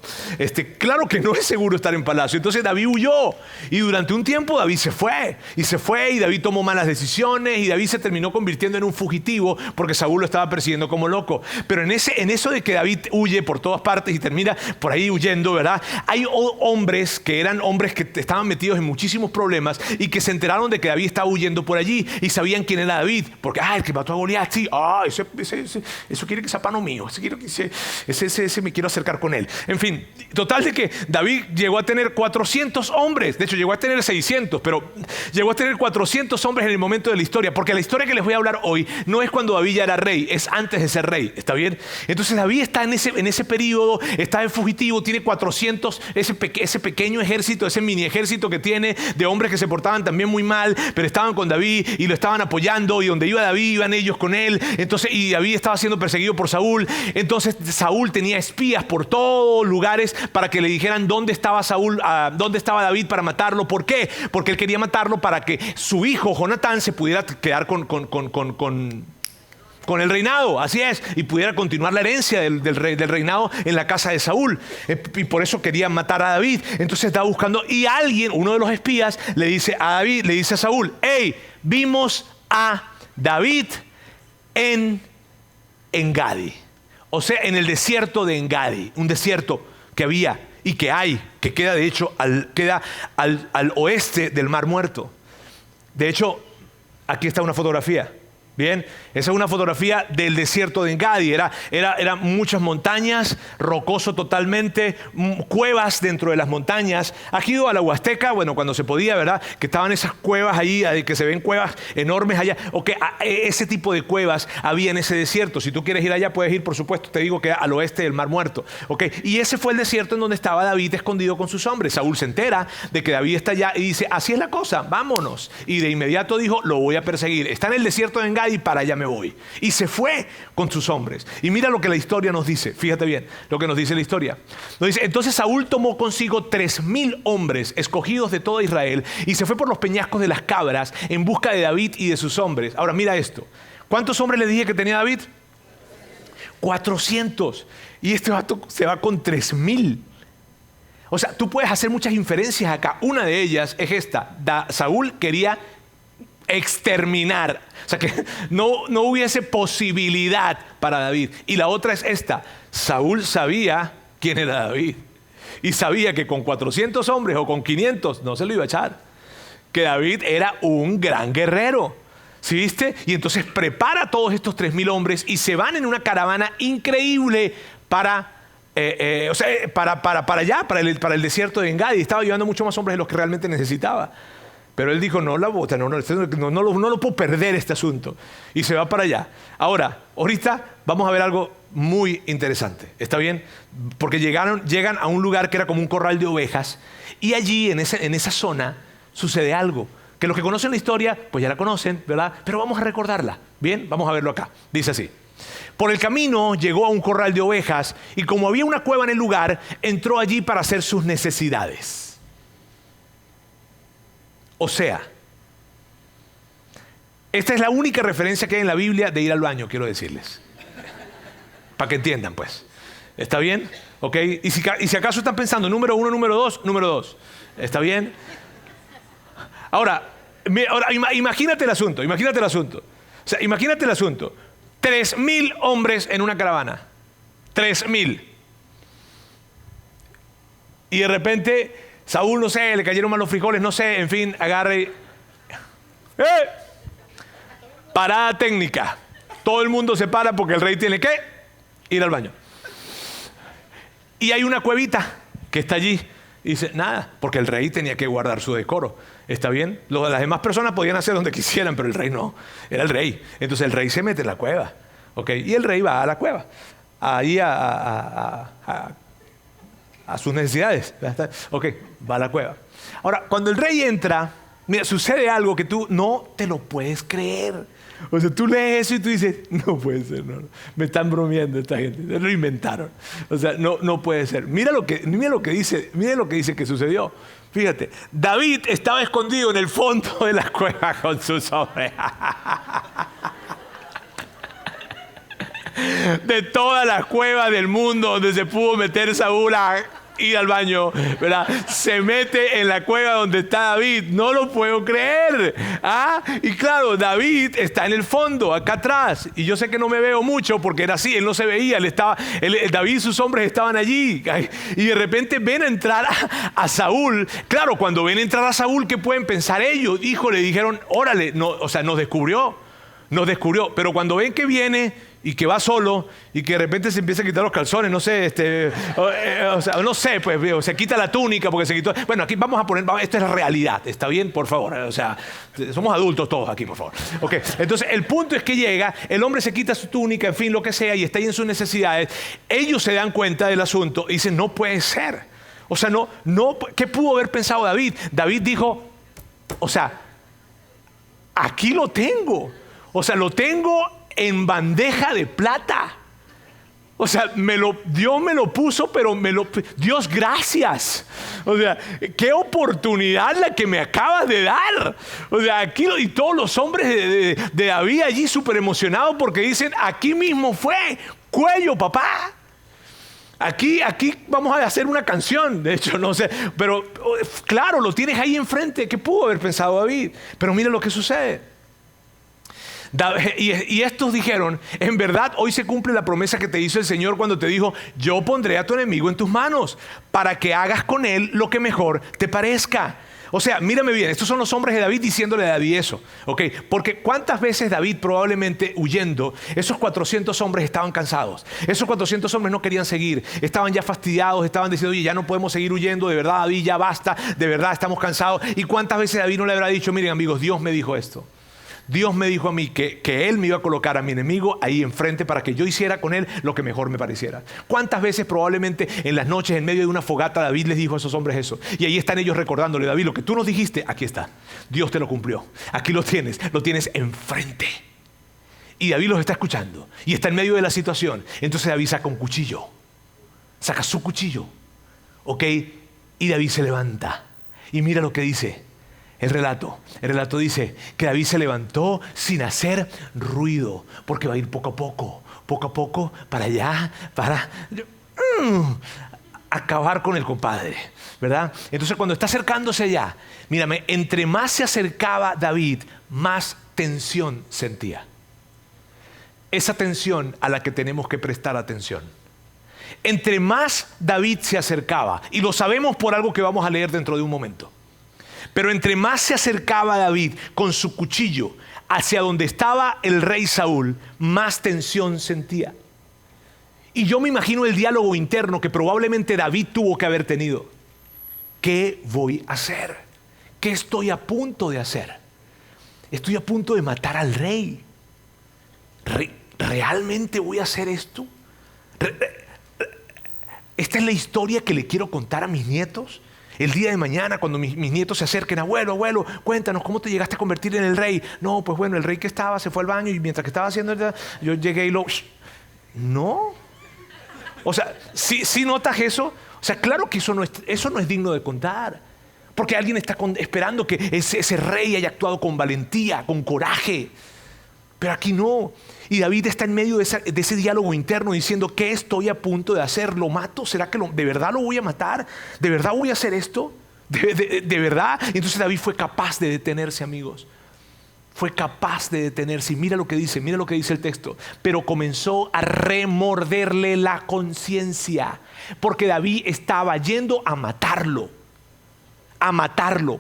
Claro que no es seguro estar en palacio. Entonces David huyó y durante un tiempo David se fue y David tomó malas decisiones y David se terminó convirtiendo en un fugitivo porque Saúl lo estaba persiguiendo como loco. Pero en eso de que David huye por todas partes y termina por ahí huyendo, ¿verdad? Hay hombres que eran hombres que estaban metidos en muchísimos problemas y que se enteraron de que David estaba huyendo por allí y sabían quién era David. Porque, el que mató a Goliat, sí, eso quiere que sea pano mío, ese me quiero acercar con él. En fin, total de que David llegó a tener 400 hombres, de hecho llegó a tener 600, pero llegó a tener 400 hombres en el momento de la historia, porque la historia que les voy a hablar hoy no es cuando David ya era rey, es antes de ser rey, ¿está bien? Entonces David está en ese periodo, está en fugitivo, tiene 400, ese pequeño ejército, ese mini ejército que tiene de hombres que se portaban también muy mal, pero estaban con David y lo estaban apoyando, y donde iba David iban ellos con él. Entonces, y David estaba siendo perseguido por Saúl. Entonces Saúl tenía espías por todos lugares para que le dijeran dónde estaba dónde estaba David para matarlo. ¿Por qué? Porque él quería matarlo para que su hijo Jonatán se pudiera quedar con el reinado, así es, y pudiera continuar la herencia del reinado en la casa de Saúl. Y por eso querían matar a David. Entonces estaba buscando, y uno de los espías le dice a Saúl, hey, vimos a David en Engadi, o sea, en el desierto de Engadi, un desierto que había y que hay, que queda de hecho queda al oeste del Mar Muerto. De hecho, aquí está una fotografía. Bien, esa es una fotografía del desierto de Engadi. Era muchas montañas, rocoso totalmente, cuevas dentro de las montañas. ¿Has ido a la Huasteca? Bueno, cuando se podía, ¿verdad? Que estaban esas cuevas ahí, que se ven cuevas enormes allá. Ese tipo de cuevas había en ese desierto. Si tú quieres ir allá, puedes ir, por supuesto. Te digo que al oeste del Mar Muerto. Y ese fue el desierto en donde estaba David escondido con sus hombres. Saúl se entera de que David está allá y dice, así es la cosa, vámonos. Y de inmediato dijo, lo voy a perseguir. Está en el desierto de Engadi y para allá me voy. Y se fue con sus hombres. Y mira lo que la historia nos dice. Fíjate bien lo que nos dice la historia. Nos dice, entonces Saúl tomó consigo 3,000 hombres escogidos de toda Israel y se fue por los peñascos de las cabras en busca de David y de sus hombres. Ahora mira esto. ¿Cuántos hombres le dije que tenía David? 400. Y este vato se va con 3,000. O sea, tú puedes hacer muchas inferencias acá. Una de ellas es esta. Saúl quería exterminar, o sea que no hubiese posibilidad para David. Y la otra es esta: Saúl sabía quién era David y sabía que con 400 hombres o con 500 no se lo iba a echar, que David era un gran guerrero. ¿Sí viste? Y entonces prepara a todos estos 3,000 hombres y se van en una caravana increíble para allá, para el desierto de Engadi. Estaba llevando mucho más hombres de los que realmente necesitaba. Pero él dijo, no lo puedo perder este asunto. Y se va para allá. Ahorita vamos a ver algo muy interesante. ¿Está bien? Porque llegan a un lugar que era como un corral de ovejas. Y allí, en esa zona, sucede algo. Que los que conocen la historia, pues ya la conocen, ¿verdad? Pero vamos a recordarla. Bien, vamos a verlo acá. Dice así. Por el camino llegó a un corral de ovejas y como había una cueva en el lugar, entró allí para hacer sus necesidades. O sea, esta es la única referencia que hay en la Biblia de ir al baño, quiero decirles. Para que entiendan, pues. ¿Está bien? ¿Ok? Y si acaso están pensando, número 1, número 2. ¿Está bien? Ahora, imagínate el asunto. O sea, imagínate el asunto. 3,000 hombres en una caravana. 3,000. Y de repente Saúl, no sé, le cayeron mal los frijoles, no sé, en fin, agarre y... Parada técnica. Todo el mundo se para porque el rey tiene que ir al baño. Y hay una cuevita que está allí. Y dice, nada, porque el rey tenía que guardar su decoro. ¿Está bien? Las demás personas podían hacer donde quisieran, pero el rey no. Era el rey. Entonces el rey se mete en la cueva. Y el rey va a la cueva. Ahí a sus necesidades. Va a la cueva. Ahora, cuando el rey entra, mira, sucede algo que tú no te lo puedes creer. O sea, tú lees eso y tú dices, no puede ser, no. Me están bromeando esta gente, lo inventaron. O sea, no puede ser. Mira lo que dice que sucedió. Fíjate, David estaba escondido en el fondo de la cueva con sus hombres. de todas las cuevas del mundo donde se pudo meter Saúl a ir al baño, ¿verdad? Se mete en la cueva donde está David. No lo puedo creer. Y claro, David está en el fondo, acá atrás. Y yo sé que no me veo mucho porque era así, él no se veía. David y sus hombres estaban allí. Y de repente ven a entrar a Saúl. Claro, cuando ven a entrar a Saúl, ¿qué pueden pensar ellos? Hijo, le dijeron, órale, no, nos descubrió. Pero cuando ven que viene y que va solo y que de repente se empieza a quitar los calzones, no sé, no sé, pues se quita la túnica porque se quitó. Bueno, aquí vamos a poner, esta es la realidad, ¿está bien? Por favor, somos adultos todos aquí, por favor. Okay. Entonces, el punto es que llega, el hombre se quita su túnica, en fin, lo que sea, y está ahí en sus necesidades. Ellos se dan cuenta del asunto y dicen, no puede ser. ¿Qué pudo haber pensado David? David dijo, aquí lo tengo. Lo tengo en bandeja de plata. Dios me lo puso, pero Dios, gracias. Qué oportunidad la que me acabas de dar. Aquí y todos los hombres de David allí súper emocionados porque dicen, aquí mismo fue, cuello, papá. Aquí vamos a hacer una canción, de hecho, no sé, pero claro, lo tienes ahí enfrente. ¿Qué pudo haber pensado David? Pero mira lo que sucede. Y estos dijeron, en verdad hoy se cumple la promesa que te hizo el Señor cuando te dijo, yo pondré a tu enemigo en tus manos para que hagas con él lo que mejor te parezca. Mírame bien, estos son los hombres de David diciéndole a David eso, ¿ok? Porque cuántas veces David probablemente huyendo, esos 400 hombres estaban cansados, esos 400 hombres no querían seguir, estaban ya fastidiados, estaban diciendo, oye, ya no podemos seguir huyendo, de verdad David, ya basta, de verdad estamos cansados. Y cuántas veces David no le habrá dicho, miren amigos, Dios me dijo esto. Dios me dijo a mí que Él me iba a colocar a mi enemigo ahí enfrente para que yo hiciera con él lo que mejor me pareciera. ¿Cuántas veces probablemente en las noches en medio de una fogata David les dijo a esos hombres eso? Y ahí están ellos recordándole, David, lo que tú nos dijiste, aquí está. Dios te lo cumplió. Aquí lo tienes enfrente. Y David los está escuchando y está en medio de la situación. Entonces David saca un cuchillo. Saca su cuchillo. ¿Ok? Y David se levanta. Y mira lo que dice. El relato dice que David se levantó sin hacer ruido, porque va a ir poco a poco, para allá, para acabar con el compadre, ¿verdad? Entonces cuando está acercándose allá, mírame, entre más se acercaba David, más tensión sentía. Esa tensión a la que tenemos que prestar atención. Entre más David se acercaba, y lo sabemos por algo que vamos a leer dentro de un momento, pero entre más se acercaba David con su cuchillo hacia donde estaba el rey Saúl, más tensión sentía. Y yo me imagino el diálogo interno que probablemente David tuvo que haber tenido. ¿Qué voy a hacer? ¿Qué estoy a punto de hacer? Estoy a punto de matar al rey. ¿Realmente voy a hacer esto? ¿Esta es la historia que le quiero contar a mis nietos? El día de mañana, cuando mis nietos se acerquen, abuelo, cuéntanos, ¿cómo te llegaste a convertir en el rey? No, pues bueno, el rey que estaba se fue al baño y mientras que estaba haciendo, yo llegué y lo... No. ¿sí notas eso? Claro que eso no es digno de contar. Porque alguien está esperando que ese rey haya actuado con valentía, con coraje. Pero aquí no. Y David está en medio de ese diálogo interno diciendo, ¿qué estoy a punto de hacer? ¿Lo mato? ¿Será que de verdad lo voy a matar? ¿De verdad voy a hacer esto? ¿De verdad? Y entonces David fue capaz de detenerse, amigos. Fue capaz de detenerse. Y mira lo que dice el texto. Pero comenzó a remorderle la conciencia. Porque David estaba yendo a matarlo.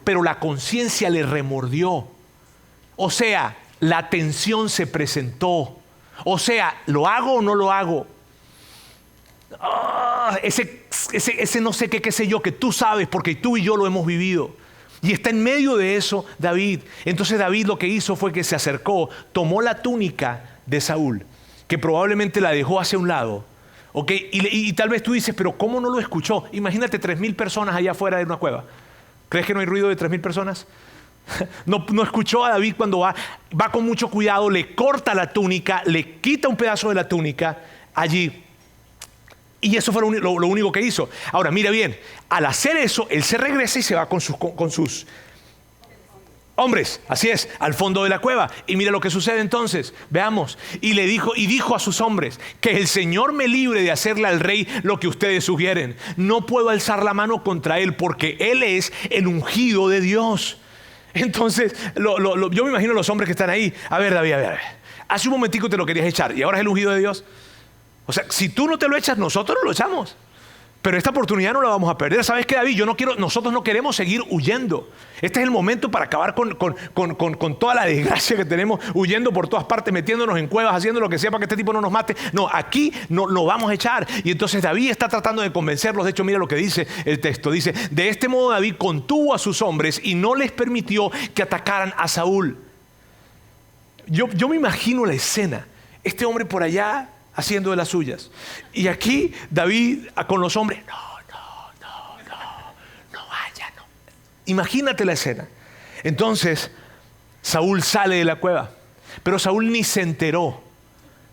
Pero la conciencia le remordió. La tensión se presentó. ¿Lo hago o no lo hago? Ese no sé qué sé yo, que tú sabes porque tú y yo lo hemos vivido. Y está en medio de eso David. Entonces David lo que hizo fue que se acercó, tomó la túnica de Saúl, que probablemente la dejó hacia un lado. ¿Okay? Y tal vez tú dices, pero ¿cómo no lo escuchó? Imagínate 3,000 personas allá afuera de una cueva. ¿Crees que no hay ruido de 3,000 personas? No escuchó a David cuando va con mucho cuidado, le corta la túnica, le quita un pedazo de la túnica allí. Y eso fue lo único que hizo. Ahora, mira bien, al hacer eso, él se regresa y se va con sus hombres, así es, al fondo de la cueva. Y mira lo que sucede entonces, veamos. Y dijo a sus hombres, que el Señor me libre de hacerle al rey lo que ustedes sugieren. No puedo alzar la mano contra él, porque él es el ungido de Dios. Entonces, yo me imagino los hombres que están ahí. A ver, David, a ver. Hace un momentico te lo querías echar y ahora es el ungido de Dios. O sea, si tú no te lo echas, nosotros lo echamos. Pero esta oportunidad no la vamos a perder. ¿Sabes qué, David? Nosotros no queremos seguir huyendo. Este es el momento para acabar con toda la desgracia que tenemos, huyendo por todas partes, metiéndonos en cuevas, haciendo lo que sea para que este tipo no nos mate. No, aquí no lo vamos a echar. Y entonces David está tratando de convencerlos. De hecho, mira lo que dice el texto. Dice, de este modo David contuvo a sus hombres y no les permitió que atacaran a Saúl. Yo me imagino la escena. Este hombre por allá haciendo de las suyas. Y aquí David con los hombres, no vaya, no. Imagínate la escena. Entonces Saúl sale de la cueva, pero Saúl ni se enteró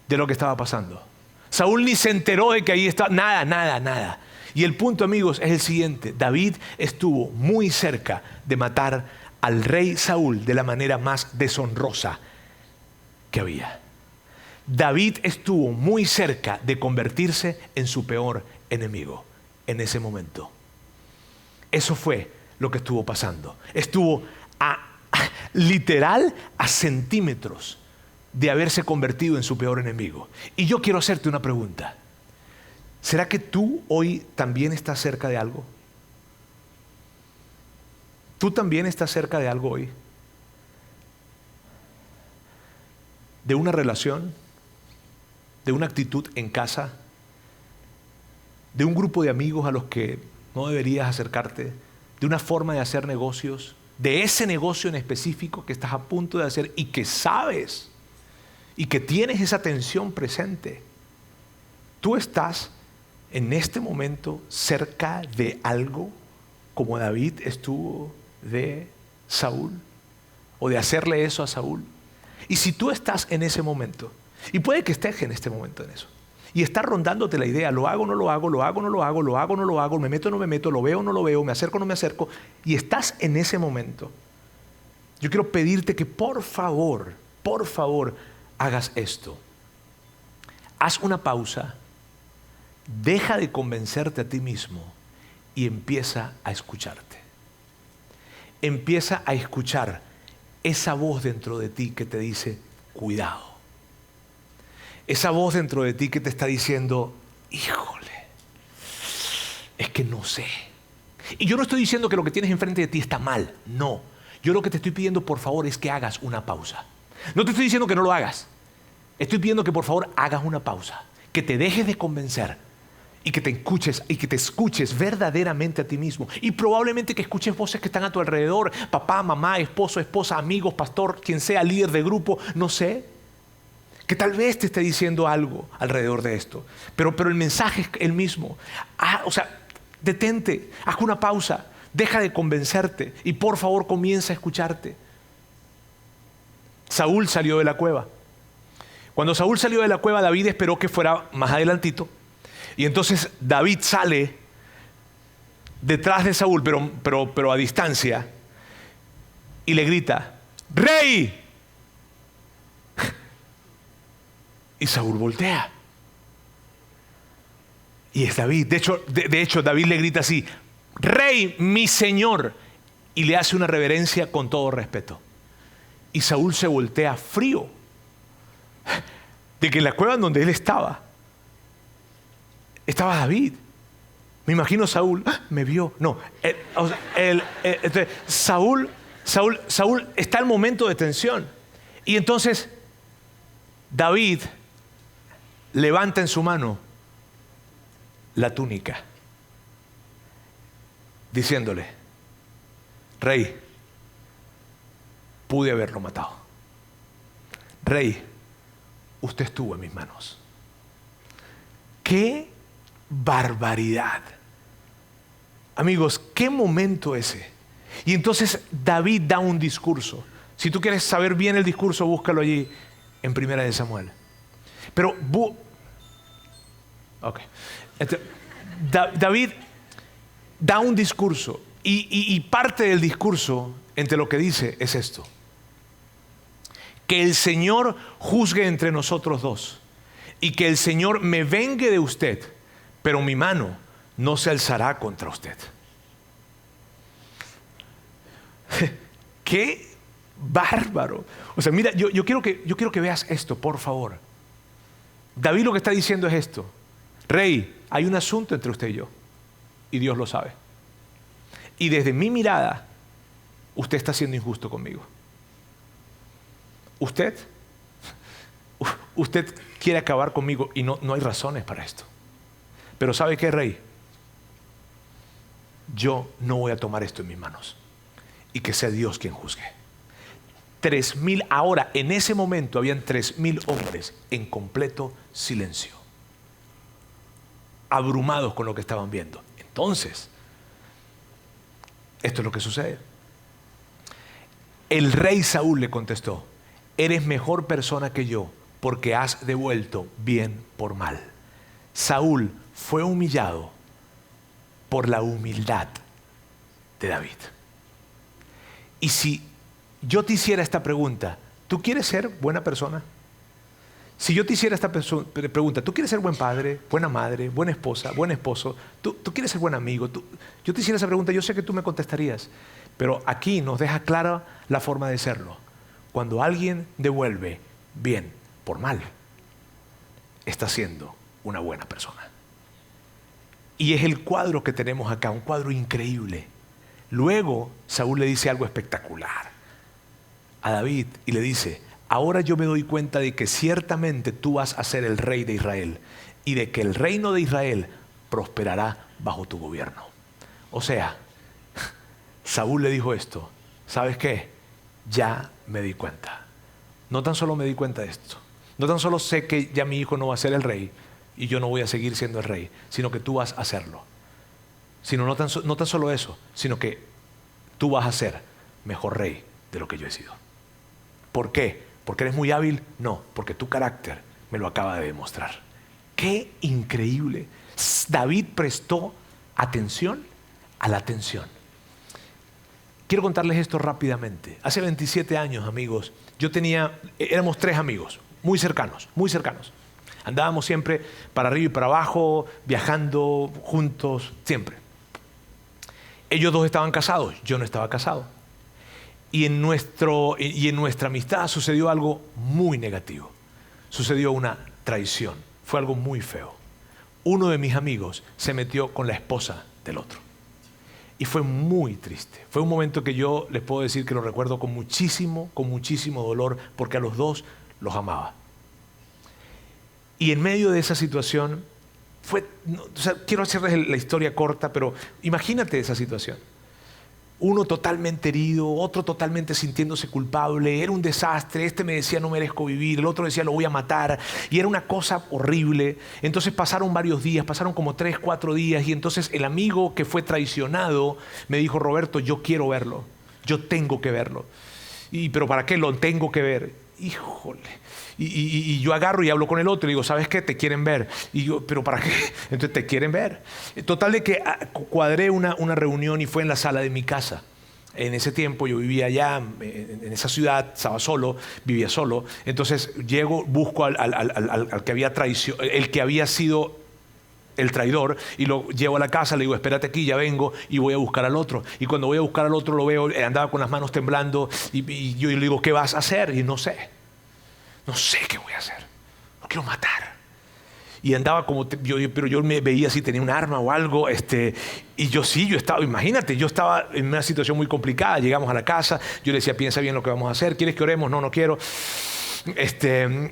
de lo que estaba pasando. Saúl ni se enteró de que ahí estaba, nada. Y el punto, amigos, es el siguiente. David estuvo muy cerca de matar al rey Saúl de la manera más deshonrosa que había. David estuvo muy cerca de convertirse en su peor enemigo en ese momento. Eso fue lo que estuvo pasando. Estuvo literal a centímetros de haberse convertido en su peor enemigo. Y yo quiero hacerte una pregunta. ¿Será que tú hoy también estás cerca de algo? ¿Tú también estás cerca de algo hoy? ¿De una relación? ¿De una actitud en casa? ¿De un grupo de amigos a los que no deberías acercarte? ¿De una forma de hacer negocios? ¿De ese negocio en específico que estás a punto de hacer y que sabes y que tienes esa tensión presente? ¿Tú estás en este momento cerca de algo como David estuvo de Saúl? ¿O de hacerle eso a Saúl? Y si tú estás en ese momento, y puede que estés en este momento en eso, y está rondándote la idea, lo hago, no lo hago, lo hago, no lo hago, lo hago, no lo hago, me meto, no me meto, lo veo, no lo veo, me acerco, no me acerco, y estás en ese momento, yo quiero pedirte que por favor, hagas esto. Haz una pausa, deja de convencerte a ti mismo y empieza a escucharte. Empieza a escuchar esa voz dentro de ti que te dice, cuidado. Esa voz dentro de ti que te está diciendo, híjole, es que no sé. Y yo no estoy diciendo que lo que tienes enfrente de ti está mal, no. Yo lo que te estoy pidiendo, por favor, es que hagas una pausa. No te estoy diciendo que no lo hagas. Estoy pidiendo que por favor hagas una pausa, que te dejes de convencer y que te escuches verdaderamente a ti mismo. Y probablemente que escuches voces que están a tu alrededor, papá, mamá, esposo, esposa, amigos, pastor, quien sea, líder de grupo, no sé. Que tal vez te esté diciendo algo alrededor de esto. Pero el mensaje es el mismo. Detente, haz una pausa, deja de convencerte y por favor comienza a escucharte. Saúl salió de la cueva. Cuando Saúl salió de la cueva, David esperó que fuera más adelantito. Y entonces David sale detrás de Saúl, pero a distancia, y le grita, ¡Rey! Y Saúl voltea. Y es David. De hecho, David le grita así, ¡Rey, mi señor! Y le hace una reverencia con todo respeto. Y Saúl se voltea frío de que en la cueva en donde él estaba David. Me imagino Saúl, me vio. No, Saúl está en momento de tensión. Y entonces David levanta en su mano la túnica, diciéndole, Rey, pude haberlo matado. Rey, usted estuvo en mis manos. ¡Qué barbaridad! Amigos, ¿qué momento ese? Y entonces David da un discurso. Si tú quieres saber bien el discurso, búscalo allí en Primera de Samuel. Pero David da un discurso Y parte del discurso entre lo que dice es esto: que el Señor juzgue entre nosotros dos y que el Señor me vengue de usted, pero mi mano no se alzará contra usted. ¡Qué bárbaro! O sea, mira, yo quiero que veas esto, por favor. David lo que está diciendo es esto: Rey, hay un asunto entre usted y yo, y Dios lo sabe. Y desde mi mirada, usted está siendo injusto conmigo. Usted quiere acabar conmigo y no hay razones para esto. Pero ¿sabe qué, Rey? Yo no voy a tomar esto en mis manos y que sea Dios quien juzgue. 3,000, ahora en ese momento habían 3,000 hombres en completo silencio, abrumados con lo que estaban viendo. Entonces, esto es lo que sucede. El rey Saúl le contestó: eres mejor persona que yo, porque has devuelto bien por mal. Saúl fue humillado por la humildad de David. Y si yo te hiciera esta pregunta, ¿tú quieres ser buena persona? Si yo te hiciera esta pregunta, ¿tú quieres ser buen padre, buena madre, buena esposa, buen esposo? ¿Tú quieres ser buen amigo? Yo te hiciera esa pregunta, yo sé que tú me contestarías. Pero aquí nos deja clara la forma de serlo. Cuando alguien devuelve bien por mal, está siendo una buena persona. Y es el cuadro que tenemos acá, un cuadro increíble. Luego Saúl le dice algo espectacular a David y le dice: ahora yo me doy cuenta de que ciertamente tú vas a ser el rey de Israel y de que el reino de Israel prosperará bajo tu gobierno. O sea, Saúl le dijo esto: ¿sabes qué? Ya me di cuenta. No tan solo me di cuenta de esto, no tan solo sé que ya mi hijo no va a ser el rey y yo no voy a seguir siendo el rey, sino que tú vas a hacerlo. No tan solo eso, sino que tú vas a ser mejor rey de lo que yo he sido. ¿Por qué? ¿Porque eres muy hábil? No, porque tu carácter me lo acaba de demostrar. ¡Qué increíble! David prestó atención a la atención. Quiero contarles esto rápidamente. Hace 27 años, amigos, éramos 3 amigos, muy cercanos, muy cercanos. Andábamos siempre para arriba y para abajo, viajando juntos, siempre. Ellos 2 estaban casados, yo no estaba casado. Y en nuestra amistad sucedió algo muy negativo. Sucedió una traición. Fue algo muy feo. Uno de mis amigos se metió con la esposa del otro. Y fue muy triste. Fue un momento que yo les puedo decir que lo recuerdo con muchísimo dolor, porque a los 2 los amaba. Y en medio de esa situación, quiero hacerles la historia corta, pero imagínate esa situación. Uno totalmente herido, otro totalmente sintiéndose culpable, era un desastre, este me decía no merezco vivir, el otro decía lo voy a matar, y era una cosa horrible. Entonces pasaron varios días, pasaron como 3, 4 días, y entonces el amigo que fue traicionado me dijo: Roberto, yo quiero verlo, yo tengo que verlo. ¿Pero para qué lo tengo que ver? Híjole. Y yo agarro y hablo con el otro y digo: ¿sabes qué? Te quieren ver. Y yo: ¿pero para qué? Entonces te quieren ver. Total de que cuadré una reunión y fue en la sala de mi casa. En ese tiempo yo vivía allá, en esa ciudad, estaba solo, vivía solo. Entonces llego, busco al que había el que había sido el traidor, y lo llevo a la casa, le digo: espérate aquí, ya vengo, y voy a buscar al otro. Y cuando voy a buscar al otro lo veo, andaba con las manos temblando, y yo le digo: ¿qué vas a hacer? Y no sé qué voy a hacer, lo quiero matar. Y andaba pero yo me veía si tenía un arma o algo, y yo estaba, imagínate, yo estaba en una situación muy complicada. Llegamos a la casa, yo le decía: piensa bien lo que vamos a hacer, ¿quieres que oremos? No quiero.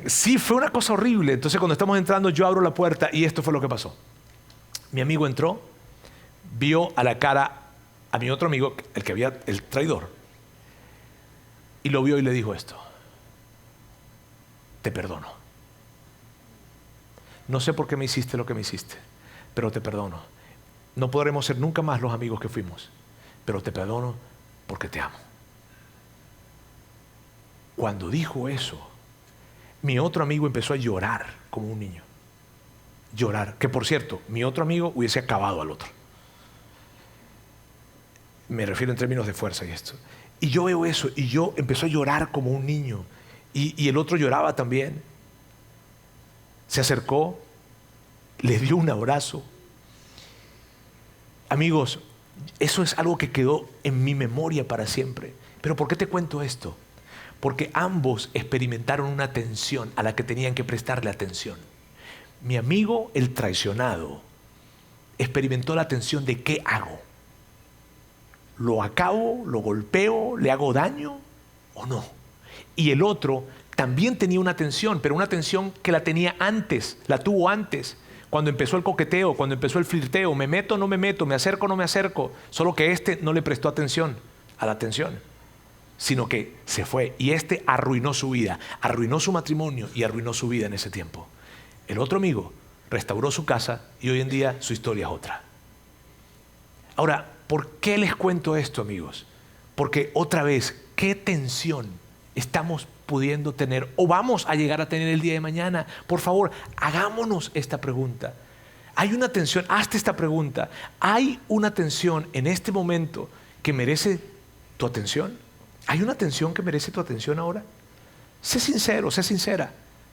Sí, fue una cosa horrible. Entonces cuando estamos entrando, yo abro la puerta y esto fue lo que pasó. Mi amigo entró, vio a la cara a mi otro amigo, el traidor, y lo vio y le dijo esto: te perdono. No sé por qué me hiciste lo que me hiciste, pero te perdono. No podremos ser nunca más los amigos que fuimos, pero te perdono porque te amo. Cuando dijo eso, mi otro amigo empezó a llorar como un niño. Llorar. Que por cierto, mi otro amigo hubiese acabado al otro. Me refiero en términos de fuerza y esto. Y yo veo eso y yo empecé a llorar como un niño. Y el otro lloraba también. Se acercó, le dio un abrazo. Amigos, eso es algo que quedó en mi memoria para siempre. Pero ¿por qué te cuento esto? Porque ambos experimentaron una tensión a la que tenían que prestarle atención. Mi amigo, el traicionado, experimentó la tensión de ¿qué hago? ¿Lo acabo? ¿Lo golpeo? ¿Le hago daño? ¿O no? Y el otro también tenía una tensión, pero una tensión que la tenía antes, la tuvo antes. Cuando empezó el coqueteo, cuando empezó el flirteo, ¿me meto o no me meto? ¿Me acerco o no me acerco? Solo que este no le prestó atención a la tensión, sino que se fue. Y este arruinó su vida, arruinó su matrimonio y arruinó su vida en ese tiempo. El otro amigo restauró su casa y hoy en día su historia es otra. Ahora, ¿por qué les cuento esto, amigos? Porque otra vez, ¿qué tensión estamos pudiendo tener o vamos a llegar a tener el día de mañana? Por favor, hagámonos esta pregunta. Hay una tensión, hazte esta pregunta. ¿Hay una tensión en este momento que merece tu atención? ¿Hay una tensión que merece tu atención ahora? Sé sincero, sé sincera,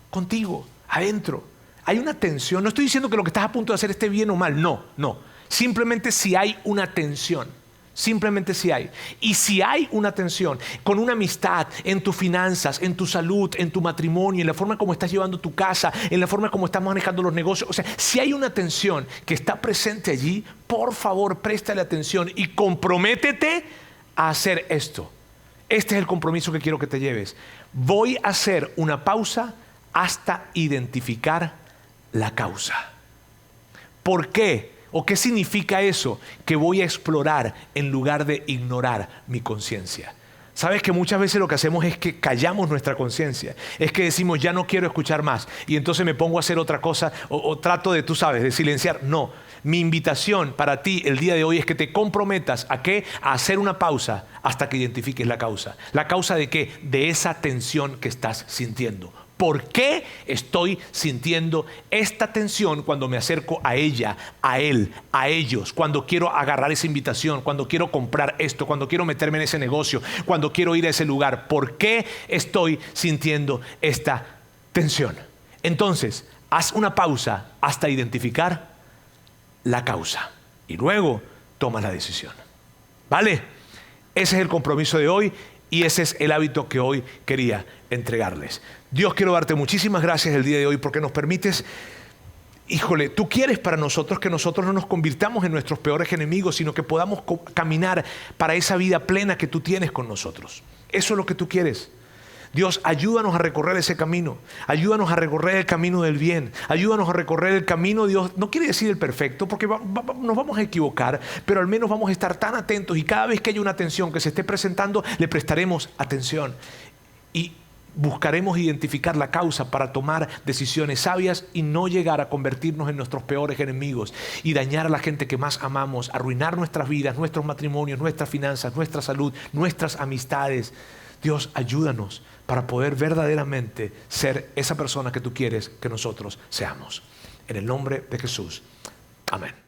contigo, adentro. Hay una tensión, no estoy diciendo que lo que estás a punto de hacer esté bien o mal, no. Simplemente si hay una tensión. Simplemente si hay. Y si hay una tensión con una amistad, en tus finanzas, en tu salud, en tu matrimonio, en la forma como estás llevando tu casa, en la forma como estás manejando los negocios. O sea, si hay una tensión que está presente allí, por favor, préstale atención y comprométete a hacer esto. Este es el compromiso que quiero que te lleves. Voy a hacer una pausa hasta identificar la causa. ¿Por qué? ¿O qué significa eso? Que voy a explorar en lugar de ignorar mi conciencia. Sabes que muchas veces lo que hacemos es que callamos nuestra conciencia. Es que decimos, ya no quiero escuchar más. Y entonces me pongo a hacer otra cosa o trato de, tú sabes, de silenciar. No. Mi invitación para ti el día de hoy es que te comprometas ¿a qué? A hacer una pausa hasta que identifiques la causa. ¿La causa de qué? De esa tensión que estás sintiendo. ¿Por qué estoy sintiendo esta tensión cuando me acerco a ella, a él, a ellos? Cuando quiero agarrar esa invitación, cuando quiero comprar esto, cuando quiero meterme en ese negocio, cuando quiero ir a ese lugar. ¿Por qué estoy sintiendo esta tensión? Entonces, haz una pausa hasta identificar la causa y luego toma la decisión. ¿Vale? Ese es el compromiso de hoy. Y ese es el hábito que hoy quería entregarles. Dios, quiero darte muchísimas gracias el día de hoy porque nos permites, híjole, tú quieres para nosotros que nosotros no nos convirtamos en nuestros peores enemigos, sino que podamos caminar para esa vida plena que tú tienes con nosotros. Eso es lo que tú quieres. Dios, ayúdanos a recorrer ese camino. Ayúdanos a recorrer el camino del bien. Ayúdanos a recorrer el camino, Dios, no quiere decir el perfecto, porque nos vamos a equivocar, pero al menos vamos a estar tan atentos y cada vez que haya una tensión que se esté presentando, le prestaremos atención y buscaremos identificar la causa para tomar decisiones sabias y no llegar a convertirnos en nuestros peores enemigos y dañar a la gente que más amamos, arruinar nuestras vidas, nuestros matrimonios, nuestras finanzas, nuestra salud, nuestras amistades. Dios, ayúdanos para poder verdaderamente ser esa persona que tú quieres que nosotros seamos. En el nombre de Jesús. Amén.